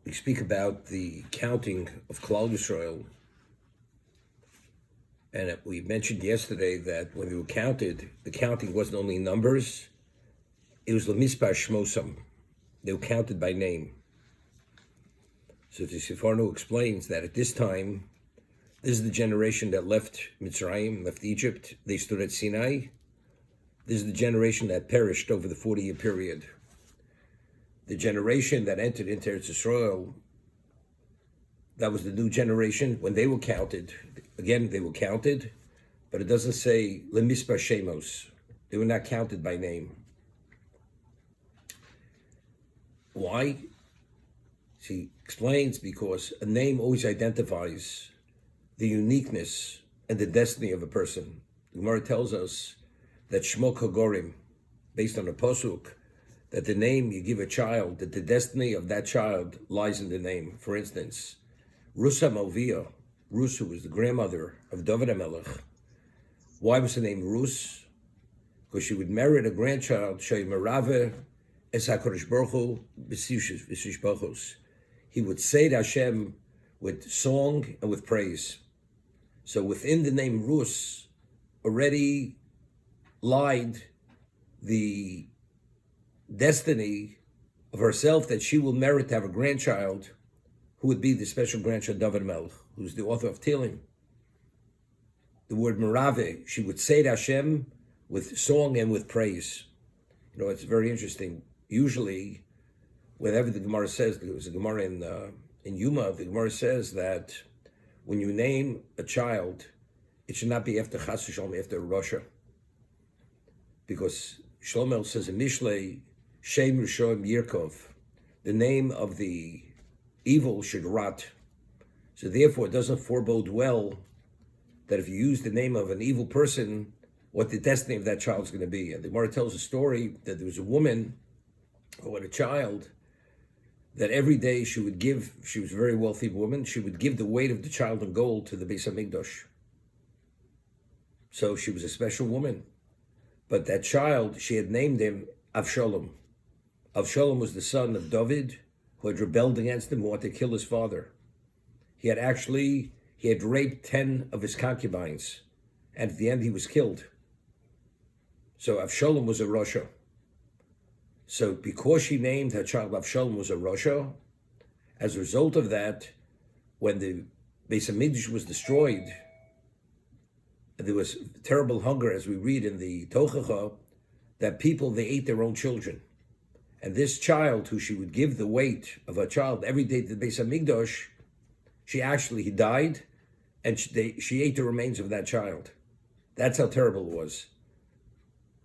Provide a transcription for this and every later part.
we speak about the counting of Klal Yisrael, and we mentioned yesterday that when they were counted, the counting wasn't only numbers, it was Lemispar Shmosam. They were counted by name. So the Sefarno explains that at this time, this is the generation that left Mitzrayim, left Egypt. They stood at Sinai. This is the generation that perished over the 40-year period. The generation that entered into Eretz Yisrael, that was the new generation. When they were counted, again, they were counted, but it doesn't say Lemispar Shemos. They were not counted by name. Why? She explains because a name always identifies the uniqueness and the destiny of a person. The Gemara tells us that Shmo Kogorim, based on a posuk, that the name you give a child, that the destiny of that child lies in the name. For instance, Rusa Movia, Rus, who was the grandmother of David HaMelech. Why was the name Rus? Because she would merit a grandchild, Shay Merave Es HaKadosh Baruch Hu B'Sish Bachos. He would say to Hashem with song and with praise. So within the name Rus already lied the destiny of herself that she will merit to have a grandchild who would be the special grandchild David Melech, who's the author of Tehillim. The word Merave, she would say to Hashem with song and with praise. You know, it's very interesting. Usually, whenever the Gemara says, there was a Gemara in Yuma, the Gemara says that when you name a child, it should not be after Chas v'Shalom, after Rasha. Because Shlomo says in Mishlei, Shem Rishon Yirkov, the name of the evil should rot. So therefore, it doesn't forebode well that if you use the name of an evil person, what the destiny of that child is going to be. And the Gemara tells a story that there was a woman who had a child that every day she would give, she was a very wealthy woman, she would give the weight of the child in gold to the Beis HaMikdash. So she was a special woman. But that child, she had named him Avshalom. Avshalom was the son of David, who had rebelled against him, who wanted to kill his father. He had raped 10 of his concubines, and at the end he was killed. So Avshalom was a Rasha. So because she named her child Avshalom was a Rasha, as a result of that, when the Beis HaMikdash was destroyed, there was terrible hunger, as we read in the Tochacha, that people, they ate their own children. And this child, who she would give the weight of her child every day to the Beis HaMikdash, he died, and she ate the remains of that child. That's how terrible it was.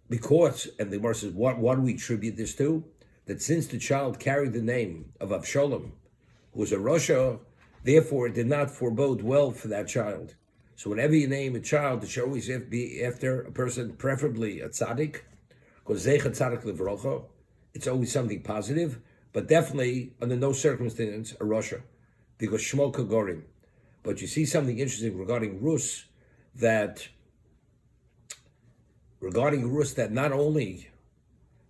Because, and the Gemara says, what do we attribute this to? That since the child carried the name of Avshalom, who was a Rasha, therefore it did not forebode well for that child. So whenever you name a child, it should always be after a person, preferably a tzaddik, because zecha tzaddik levrocha, it's always something positive, but definitely under no circumstance a Rasha, because Shmo Kogorim. But you see something interesting regarding Rus, that not only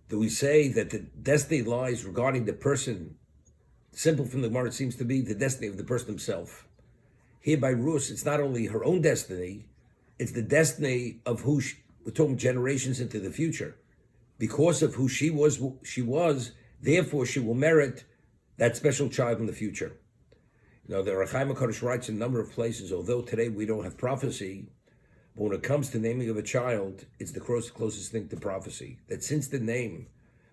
do we say that the destiny lies regarding the person, simple from the Gemara it seems to be the destiny of the person himself. Here by Rus, it's not only her own destiny, it's the destiny of who we're talking generations into the future. Because of who she was, therefore she will merit that special child in the future. You know, the Ohr HaChaim HaKadosh writes in a number of places, although today we don't have prophecy, but when it comes to naming of a child, it's the closest thing to prophecy. That since the name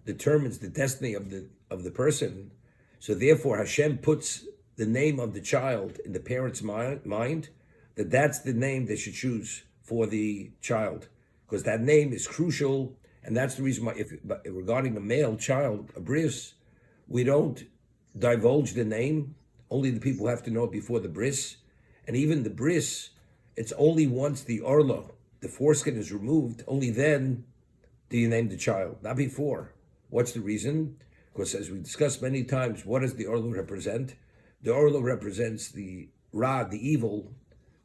determines the destiny of the person, so therefore Hashem puts the name of the child in the parent's mind, that's the name they should choose for the child, because that name is crucial, and that's the reason why, regarding a male child, a bris, we don't divulge the name. Only the people have to know it before the bris, and even the bris, it's only once the orla, the foreskin, is removed, only then do you name the child, not before. What's the reason? Because as we discussed many times, what does the orla represent? The orla represents the ra, the evil,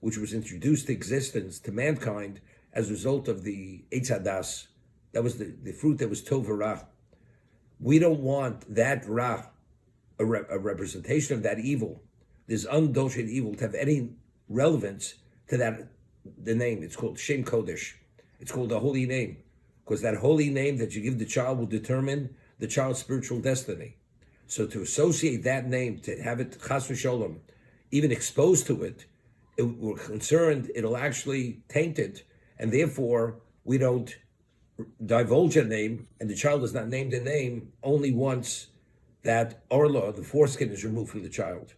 which was introduced to existence to mankind as a result of the Eitz Hadas. That was the fruit that was tov ra. We don't want that ra a representation of that evil, this unadulterated evil, to have any relevance to the name. It's called Shem Kodesh. It's called the holy name, because that holy name that you give the child will determine the child's spiritual destiny. So to associate that name, to have it chas v'sholom, even exposed to it, we're concerned it'll actually taint it, and therefore we don't divulge a name, and the child is not named a name only once that orla, the foreskin, is removed from the child.